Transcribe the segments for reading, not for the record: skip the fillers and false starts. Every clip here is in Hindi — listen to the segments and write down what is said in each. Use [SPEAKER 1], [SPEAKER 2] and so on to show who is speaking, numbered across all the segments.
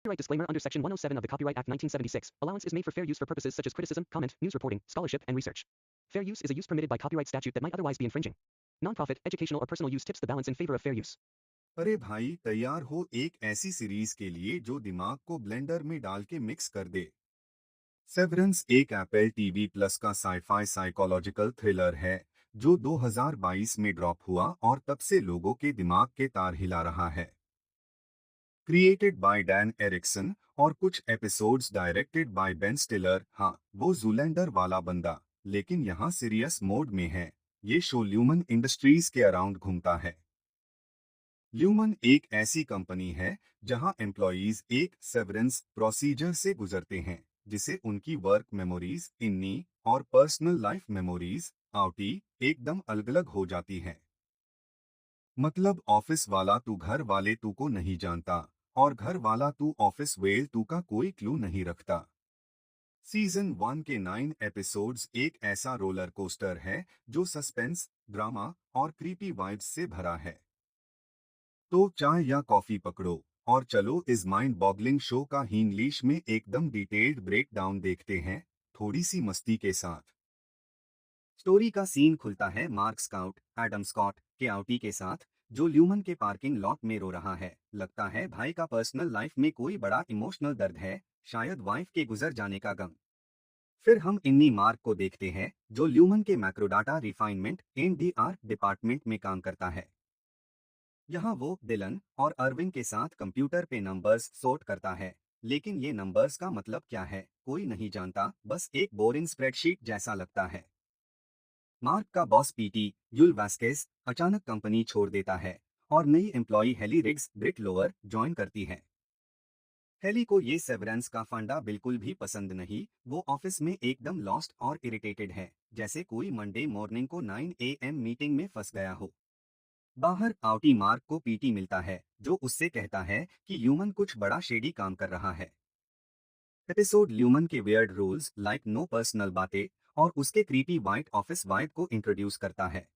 [SPEAKER 1] Copyright disclaimer under Section 107 of the Copyright Act 1976. Allowance is made for fair use for purposes such as criticism, comment, news reporting, scholarship, and research. Fair use is a use permitted by copyright statute that might otherwise be infringing. Non-profit, educational, or personal use tips the balance in favor of fair use.
[SPEAKER 2] अरे भाई तैयार हो एक ऐसी सीरीज के लिए जो दिमाग को ब्लेंडर में डाल के मिक्स कर दे। सेवरेंस एक एप्पल टीवी प्लस का साईफाई साइकोलॉजिकल थ्रिलर है जो 2022 में ड्रॉप हुआ और तब से लोगों के दिमाग के तार हिला रहा है। क्रिएटेड बाय डैन एरिक्सन और कुछ एपिसोड्स डायरेक्टेड बाय बेन स्टिलर। हाँ, वो जूलैंडर वाला बंदा, लेकिन यहाँ सीरियस मोड में है। ये शो ल्यूमन इंडस्ट्रीज के अराउंड घूमता है। ल्यूमन एक ऐसी कंपनी है जहां एम्प्लॉयज एक सेवरेंस प्रोसीजर से गुजरते हैं जिसे उनकी वर्क मेमोरीज इन्नी और पर्सनल लाइफ मेमोरीज आउटी एकदम अलग अलग हो जाती हैं। मतलब ऑफिस वाला तू घर वाले तू को नहीं जानता और घर वाला तू ऑफिस वेल तू का कोई क्लू नहीं रखता। सीजन 1 के 9 एपिसोड्स एक ऐसा रोलर कोस्टर है जो सस्पेंस, ड्रामा और क्रीपी वाइब्स से भरा है। तो चाय या कॉफी पकड़ो और चलो इस माइंड बॉगलिंग शो का इंग्लिश में एकदम डिटेल्ड ब्रेकडाउन देखते हैं, थोड़ी सी मस्ती के साथ। स्टोरी का सीन खुलता है मार्क स्काउट एडम स्कॉट के आउटी के साथ, जो ल्यूमन के पार्किंग लॉट में रो रहा है। लगता है भाई का पर्सनल लाइफ में कोई बड़ा इमोशनल दर्द है, शायद वाइफ के गुजर जाने का गम। फिर हम इन्नी मार्क को देखते हैं जो ल्यूमन के मैक्रोडाटा रिफाइनमेंट एंड डिपार्टमेंट में काम करता है। यहाँ वो डिलन और अर्विंग के साथ कंप्यूटर पे नंबर्स सॉर्ट करता है, लेकिन ये नंबर्स का मतलब क्या है कोई नहीं जानता, बस एक बोरिंग स्प्रेडशीट जैसा लगता है। मार्क का बॉस पीटी यूल वास्केस अचानक कंपनी छोड़ देता है और नई employee Helly Riggs Britt Lower join करती है। हेली को ये सेवरेंस का फंडा बिल्कुल भी पसंद नहीं, वो ऑफिस में एकदम लॉस्ट और इरिटेटेड है, जैसे कोई मंडे मॉर्निंग को 9 AM मीटिंग में फंस गया हो। बाहर आउटी मार्क को पीटी मिलता है जो उससे कहता है कि ल्यूमन कुछ बड़ा शेडी काम कर रहा है। एपिसोड ल्यूमन के weird rules like no personal बातें और उसके क्रीपी वाइट ऑफिस वाइब को इंट्रोड्यूस करता है।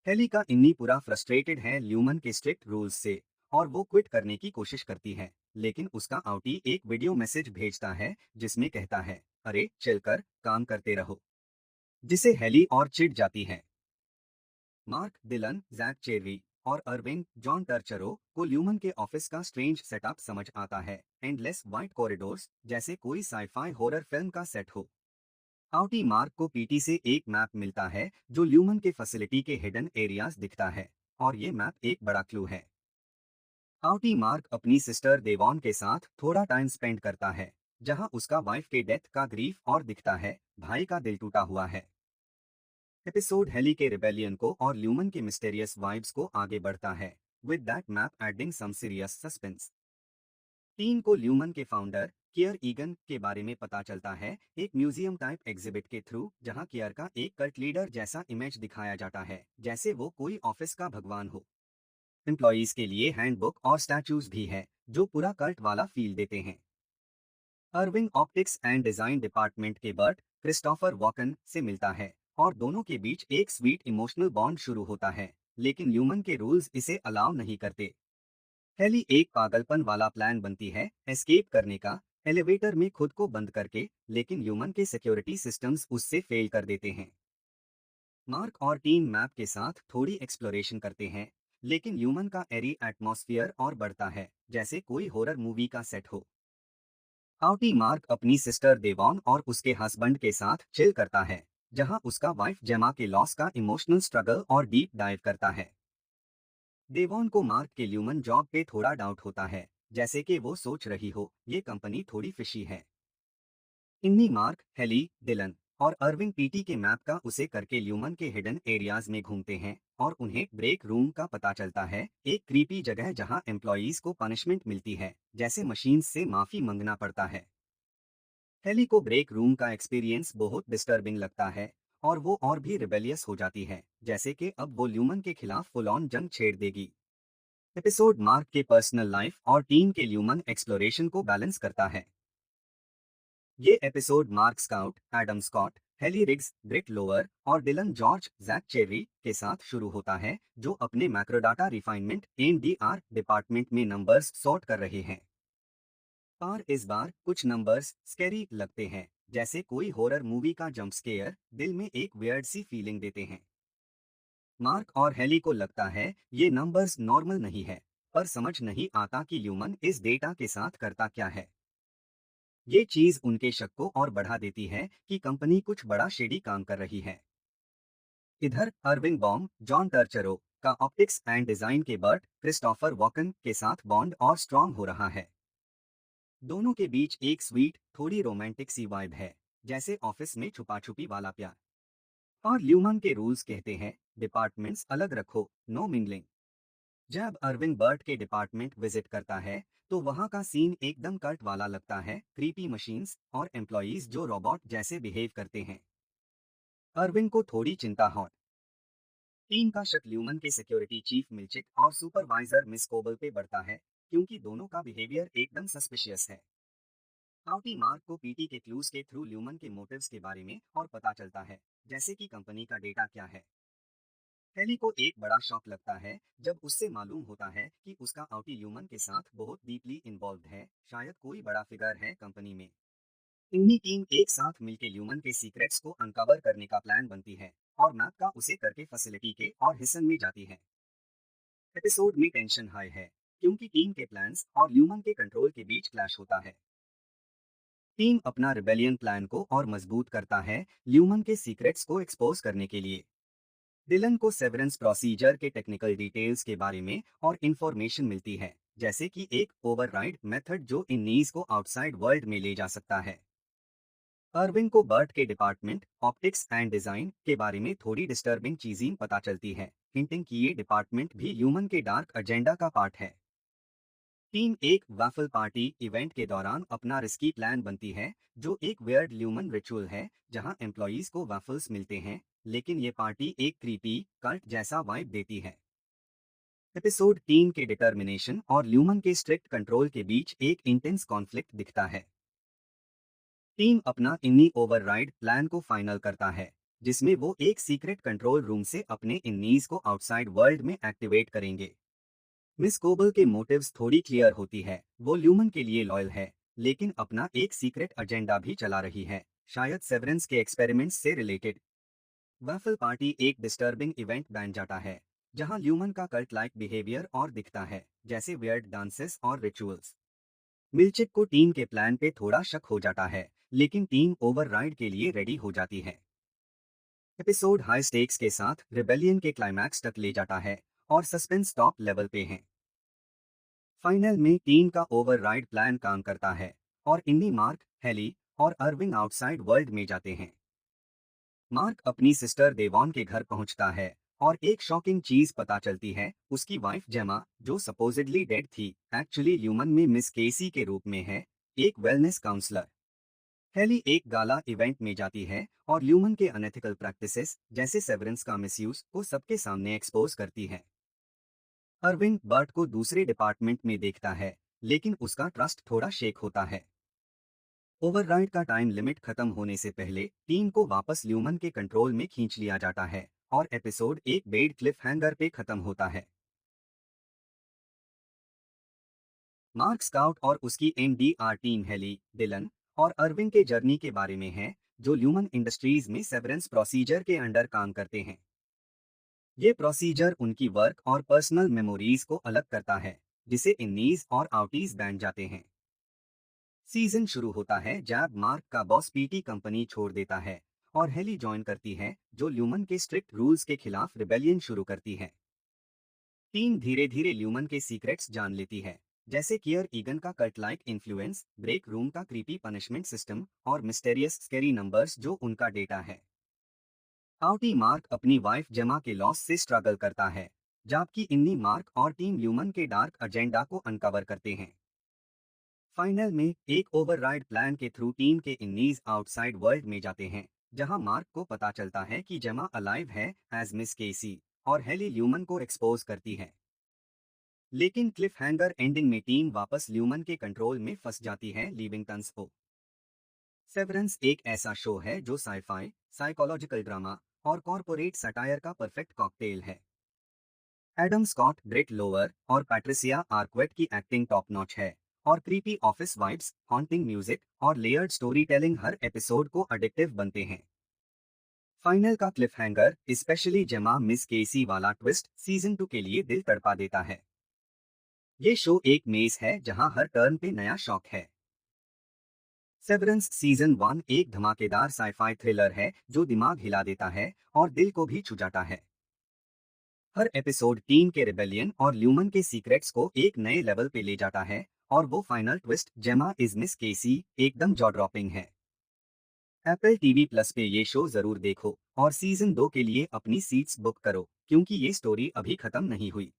[SPEAKER 2] हेली का इन्नी पूरा फ्रस्ट्रेटेड है ल्यूमन के स्ट्रिक्ट रूल्स से और वो क्विट करने की कोशिश करती है, लेकिन उसका आउटी एक वीडियो मैसेज भेजता है जिसमें कहता है अरे चलकर काम करते रहो, जिसे हेली और चिढ़ जाती है। मार्क, डिलन, जैक चेरी और अर्विंग जॉन टर्चरो को ल्यूमन के ऑफिस का स्ट्रेंज सेटअप समझ आता है, एंडलेस वाइट कॉरिडोर्स जैसे कोई साईफाई हॉरर फिल्म का सेट हो। आउटी मार्क को पीटी से एक मैप मिलता है जो ल्यूमन के फैसिलिटी के हिडन एरियाज दिखता है, और ये मैप एक बड़ा क्लू है। आउटी मार्क अपनी सिस्टर देवॉन के साथ थोड़ा टाइम स्पेंड करता है, जहां उसका वाइफ के डेथ का ग्रीफ और दिखता है, भाई का दिल टूटा हुआ है। एपिसोड हेली के रिबेलियन को और ल्यूमन के मिस्टेरियस वाइब्स को आगे बढ़ता है, with that map adding some serious suspense. Team को ल्यूमन के फाउंडर कियर ईगन के बारे में पता चलता है एक म्यूजियम टाइप एग्जिबिट के थ्रू, जहां कियर का एक कल्ट लीडर जैसा इमेज दिखाया जाता है, जैसे वो कोई ऑफिस का भगवान हो। एम्प्लॉयज के लिए हैंडबुक और स्टैचूज भी है जो पूरा कल्ट वाला फील देते हैं। अर्विंग ऑप्टिक्स एंड डिजाइन डिपार्टमेंट के बर्ट क्रिस्टोफर वॉकन से मिलता है और दोनों के बीच एक स्वीट इमोशनल बॉन्ड शुरू होता है, लेकिन ल्यूमन के रूल्स इसे अलाउ नहीं करते। हेली एक पागलपन वाला प्लान बनती है एस्केप करने का, एलिवेटर में खुद को बंद करके, लेकिन ह्यूमन के सिक्योरिटी सिस्टम्स उससे फेल कर देते हैं। मार्क और टीम मैप के साथ थोड़ी एक्सप्लोरेशन करते हैं, लेकिन ह्यूमन का एरी एटमॉस्फेयर और बढ़ता है जैसे कोई हॉरर मूवी का सेट हो। आउटी मार्क अपनी सिस्टर देवॉन और उसके हस्बैंड के साथ चिल करता है, जहां उसका वाइफ जेमा के लॉस का इमोशनल स्ट्रगल और डीप डाइव करता है। देवॉन को मार्क के ल्यूमन जॉब पे थोड़ा डाउट होता है, जैसे कि वो सोच रही हो ये कंपनी थोड़ी फिशी है। इन्हीं मार्क, हेली, डिलन और अर्विंग पीटी के मैप का उसे करके ल्यूमन के हिडन एरियाज में घूमते हैं और उन्हें ब्रेक रूम का पता चलता है, एक क्रीपी जगह जहां एम्प्लॉयज को पनिशमेंट मिलती है, जैसे मशीन से माफी मांगना पड़ता है। हेली को ब्रेक रूम का एक्सपीरियंस बहुत डिस्टर्बिंग लगता है और वो और भी रिबेलियस हो जाती है, जैसे कि अब वो ल्यूमन के खिलाफ फुल ऑन जंग छेड़ देगी। एपिसोड मार्क के पर्सनल लाइफ और टीम के ल्यूमन एक्सप्लोरेशन को बैलेंस करता है। ये episode Mark Scout, Adam Scott, Helly Riggs, Britt Lower और डिलन जॉर्ज जैक चेरी के साथ शुरू होता है, जो अपने मैक्रोडाटा रिफाइनमेंट एंड डिपार्टमेंट में नंबर्स सॉर्ट कर रहे हैं।
[SPEAKER 3] पर इस बार कुछ नंबर्स स्कैरी लगते हैं, जैसे कोई हॉरर मूवी का जंप स्केयर दिल में एक वियर्ड सी फीलिंग देते हैं। मार्क और हेली को लगता है ये नंबर्स नॉर्मल नहीं है, पर समझ नहीं आता कि ल्यूमन इस डेटा के साथ करता क्या है। ये चीज उनके शक को और बढ़ा देती है कि कंपनी कुछ बड़ा शेडी काम कर रही है। इधर अर्विंग बॉम जॉन टर्चरो का ऑप्टिक्स एंड डिजाइन के बर्ट क्रिस्टोफर वॉकन के साथ बॉन्ड और स्ट्रॉन्ग हो रहा है। दोनों के बीच एक स्वीट थोड़ी रोमांटिक सी वाइब है, जैसे ऑफिस में छुपा छुपी वाला प्यार। और ल्यूमन के रूल्स कहते हैं डिपार्टमेंट्स अलग रखो, नो मिंगलिंग। जब अरविंद बर्ट के डिपार्टमेंट विजिट करता है तो वहां का सीन एकदम कल्ट वाला लगता है, क्रीपी मशीन्स और एम्प्लॉयज जो रोबोट जैसे बिहेव करते हैं। अरविंद को थोड़ी चिंता हो। टीम का शक ल्यूमन के सिक्योरिटी चीफ मिल्चिक और सुपरवाइजर मिस कोबल पे बढ़ता है, क्योंकि दोनों का बिहेवियर एकदम सस्पिशियस है। आउटी मार्क को पीटी के क्लूज के थ्रू ल्यूमन के मोटिव्स के बारे में और पता चलता है, जैसे कि कंपनी का डेटा क्या है। हेली को एक बड़ा शॉक लगता है जब उससे मालूम होता है कि उसका आउटी ह्यूमन के साथ बहुत डीपली इन्वॉल्व है, शायद कोई बड़ा फिगर है कंपनी में। इन्हीं टीम एक साथ मिलकर ह्यूमन के सीक्रेट्स को अनकवर करने का प्लान बनती है और मैप का उसे करके फैसिलिटी के और हिस्सन में जाती है। एपिसोड में टेंशन हाई है, क्योंकि टीम के प्लान्स और ह्यूमन के कंट्रोल के बीच क्लैश होता है। टीम अपना रिबेलियन प्लान को और मजबूत करता है ल्यूमन के सीक्रेट्स को एक्सपोज करने के लिए। डिलन को सेवरेंस प्रोसीजर के टेक्निकल डिटेल्स के बारे में और इंफॉर्मेशन मिलती है, जैसे कि एक ओवरराइड मेथड जो इन नीज को आउटसाइड वर्ल्ड में ले जा सकता है। अर्विंग को बर्ट के डिपार्टमेंट ऑप्टिक्स एंड डिजाइन के बारे में थोड़ी डिस्टर्बिंग चीजें पता चलती है, हिंटिंग कि ये डिपार्टमेंट भी ह्यूमन के डार्क एजेंडा का पार्ट है। टीम एक वैफल पार्टी इवेंट के दौरान अपना रिस्की प्लान बनती है, जो एक वेयर्ड ल्यूमन रिचुअल है जहां एम्प्लॉयज को वैफल्स मिलते हैं, लेकिन ये पार्टी एक क्रीपी कल्ट जैसा वाइब देती है। एपिसोड टीम के डिटर्मिनेशन और ल्यूमन के स्ट्रिक्ट कंट्रोल के बीच एक इंटेंस कॉन्फ्लिक्ट दिखता है। टीम अपना इन्नी ओवरराइड प्लान को फाइनल करता है, जिसमें वो एक सीक्रेट कंट्रोल रूम से अपने इन्नीज को आउटसाइड वर्ल्ड में एक्टिवेट करेंगे। मिस कोबल के मोटिव्स थोड़ी क्लियर होती है, वो ल्यूमन के लिए लॉयल है, लेकिन अपना एक सीक्रेट एजेंडा भी चला रही है, शायद सेवरेंस के एक्सपेरिमेंट्स से रिलेटेड। वैफल पार्टी एक डिस्टर्बिंग इवेंट बन जाता है, जहां ल्यूमन का कल्ट लाइक बिहेवियर और दिखता है, जैसे वियर्ड डांसेस और रिचुअल्स। मिल्चिक को टीम के प्लान पे थोड़ा शक हो जाता है, लेकिन टीम ओवरराइड के लिए रेडी हो जाती है। एपिसोड हाई स्टेक्स के साथ रिबेलियन के क्लाइमैक्स तक ले जाता है और सस्पेंस टॉप लेवल पे है। फाइनल में टीम का ओवरराइड प्लान काम करता है और इन्हीं मार्क, हेली और अर्विंग आउटसाइड वर्ल्ड में जाते हैं। मार्क अपनी सिस्टर देवॉन के घर पहुंचता है और एक शॉकिंग चीज पता चलती है, उसकी वाइफ जेमा, जो सपोजिडली डेड थी, एक्चुअली ह्यूमन में मिस केसी के रूप में है, एक वेलनेस काउंसलर। हेली एक गाला इवेंट में जाती है और ल्यूमन के अनएथिकल प्रैक्टिसेस जैसे सेवरेंस का मिसयूज को सबके सामने एक्सपोज करती है। अरविंद बर्ट को दूसरे डिपार्टमेंट में देखता है, लेकिन उसका ट्रस्ट थोड़ा शेक होता है। ओवरराइड का टाइम लिमिट खत्म होने से पहले टीम को वापस ल्यूमन के कंट्रोल में खींच लिया जाता है और एपिसोड एक बेड क्लिफ हैंगर पे खत्म होता है। मार्क स्काउट और उसकी एनडीआर टीम हेली, डिलन और अरविंद के जर्नी के बारे में है, जो ल्यूमन इंडस्ट्रीज में सेवरेंस प्रोसीजर के अंडर काम करते हैं। ये प्रोसीजर उनकी वर्क और पर्सनल मेमोरीज को अलग करता है, जिसे इन्नीज और आउटीज बैंड जाते हैं। सीजन शुरू होता है जब मार्क का बॉस पीटी कंपनी छोड़ देता है और हेली ज्वाइन करती है, जो ल्यूमन के स्ट्रिक्ट रूल्स के खिलाफ रिबेलियन शुरू करती है। टीम धीरे धीरे ल्यूमन के सीक्रेट्स जान लेती है, जैसे कियर ईगन का cult like influence, break room का क्रीपी पनिशमेंट सिस्टम और मिस्टेरियस स्कैरी नंबर्स जो उनका डेटा है। आउटी मार्क अपनी वाइफ जेमा के लॉस से स्ट्रगल करता है, जबकि इन्नी मार्क और टीम ल्यूमन के डार्क एजेंडा को अनकवर करते हैं। फाइनल में एक ओवरराइड प्लान के थ्रू टीम के इन्नीज आउटसाइड वर्ल्ड में जाते हैं, जहां मार्क को पता चलता है कि जेमा अलाइव है एज मिस केसी, और हेली ल्यूमन को एक्सपोज करती है। लेकिन क्लिफ हैंगर एंडिंग में टीम वापस ल्यूमन के कंट्रोल में फंस जाती है, लीविंग टन्स को। सेवरेंस एक ऐसा शो है जो साइफाई, साइकोलॉजिकल ड्रामा और कॉर्पोरेट सटायर का परफेक्ट कॉकटेल है। एडम स्कॉट, ब्रेट लोअर और पैट्रिसिया आर्क्वेट की एक्टिंग टॉप नॉच है, और creepy office vibes, haunting music और लेयर्ड स्टोरी टेलिंग हर एपिसोड को अडिक्टिव बनते हैं। फाइनल का cliffhanger, specially Gemma Miss Casey वाला ट्विस्ट, सीजन 2 के लिए दिल तड़पा देता है। ये शो एक मेज है जहां हर टर्न पे नया शॉक है। सेवरेंस सीजन 1 एक धमाकेदार साइफाई थ्रिलर है जो दिमाग हिला देता है और दिल को भी छू जाता है। हर एपिसोड टीम के रिबेलियन और ल्यूमन के सीक्रेट्स को एक नए लेवल पे ले जाता है, और वो फाइनल ट्विस्ट, जेमा इज मिस केसी, एकदम जॉ ड्रॉपिंग है। एप्पल टीवी प्लस पे ये शो जरूर देखो और सीजन 2 के लिए अपनी सीट्स बुक करो, क्योंकि ये स्टोरी अभी खत्म नहीं हुई।